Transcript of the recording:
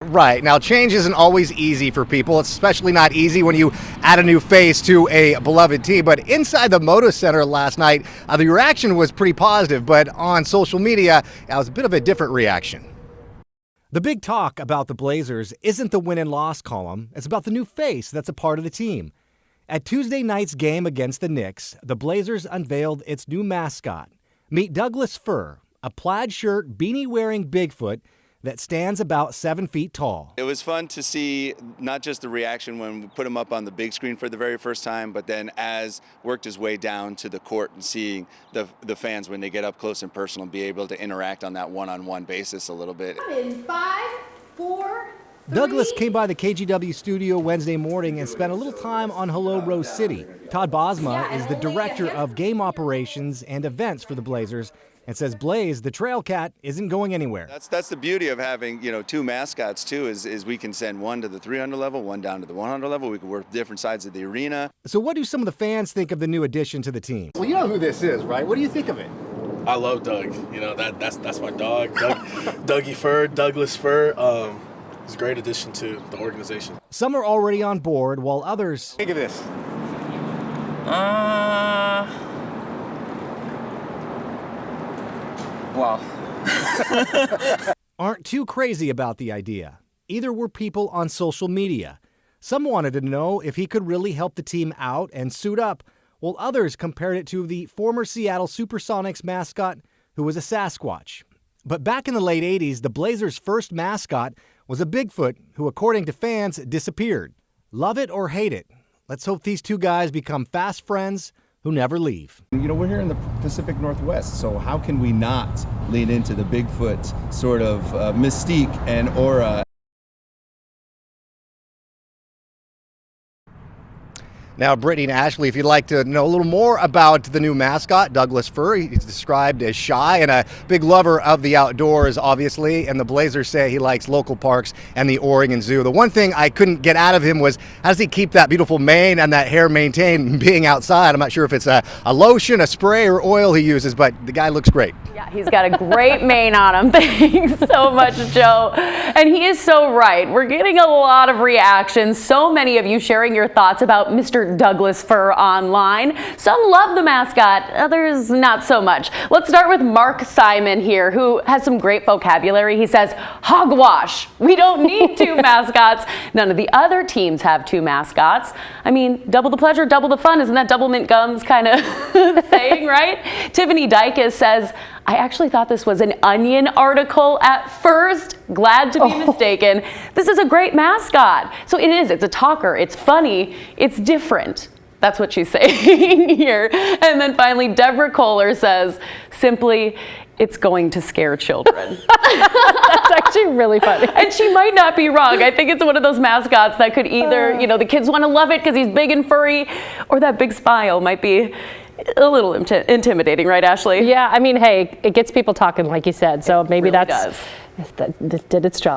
Right. Now, change isn't always easy for people. It's especially not easy when you add a new face to a beloved team. But inside the Moto Center last night, the reaction was pretty positive. But on social media, it was a bit of a different reaction. The big talk about the Blazers isn't the win and loss column. It's about the new face that's a part of the team. At Tuesday night's game against the Knicks, the Blazers unveiled its new mascot. Meet Douglas Fir, a plaid shirt, beanie-wearing Bigfoot that stands about 7 feet tall. It was fun to see not just the reaction when we put him up on the big screen for the very first time, but then as worked his way down to the court and seeing the fans when they get up close and personal and be able to interact on that one-on-one basis a little bit. In 5, 4, 3. Douglas came by the KGW studio Wednesday morning and spent a little time on Hello Rose City. Todd Bosma is the director of game operations and events for the Blazers, and says Blaze, the trail cat, isn't going anywhere. That's the beauty of having, two mascots too, is we can send one to the 300 level, one down to the 100 level. We can work different sides of the arena. So what do some of the fans think of the new addition to the team? Well, you know who this is, right? What do you think of it? I love Doug. That's my dog. Dougie Fur, Douglas Fur. He's a great addition to the organization. Some are already on board, while others think of this. Wow. aren't too crazy about the idea. Either were people on social media. Some wanted to know if he could really help the team out and suit up, while others compared it to the former Seattle Supersonics mascot, who was a Sasquatch. But back in the late 80s, the Blazers' first mascot was a Bigfoot who, according to fans, disappeared. Love it or hate it, let's hope these two guys become fast friends who never leave. We're here in the Pacific Northwest, so how can we not lean into the Bigfoot sort of mystique and aura? Now, Brittany and Ashley, if you'd like to know a little more about the new mascot, Douglas Fir, he's described as shy and a big lover of the outdoors, obviously, and the Blazers say he likes local parks and the Oregon Zoo. The one thing I couldn't get out of him was, how does he keep that beautiful mane and that hair maintained being outside? I'm not sure if it's a lotion, a spray, or oil he uses, but the guy looks great. Yeah, he's got a great mane on him. Thanks so much, Joe. And he is so right. We're getting a lot of reactions. So many of you sharing your thoughts about Mr. Douglas Fir online. Some love the mascot, others not so much. Let's start with Mark Simon here, who has some great vocabulary. He says, hogwash. We don't need two mascots. None of the other teams have two mascots. I mean, double the pleasure, double the fun. Isn't that Double Mint Gums kind of saying, right? Tiffany Dykes says, I actually thought this was an Onion article at first. Glad to be mistaken. This is a great mascot. So it is. It's a talker. It's funny. It's different. That's what she's saying here. And then finally, Deborah Kohler says, simply, it's going to scare children. That's actually really funny. And she might not be wrong. I think it's one of those mascots that could either, the kids want to love it because he's big and furry, or that big smile might be a little intimidating, right, Ashley? Yeah, I mean, hey, it gets people talking, like you said, so maybe that did its job.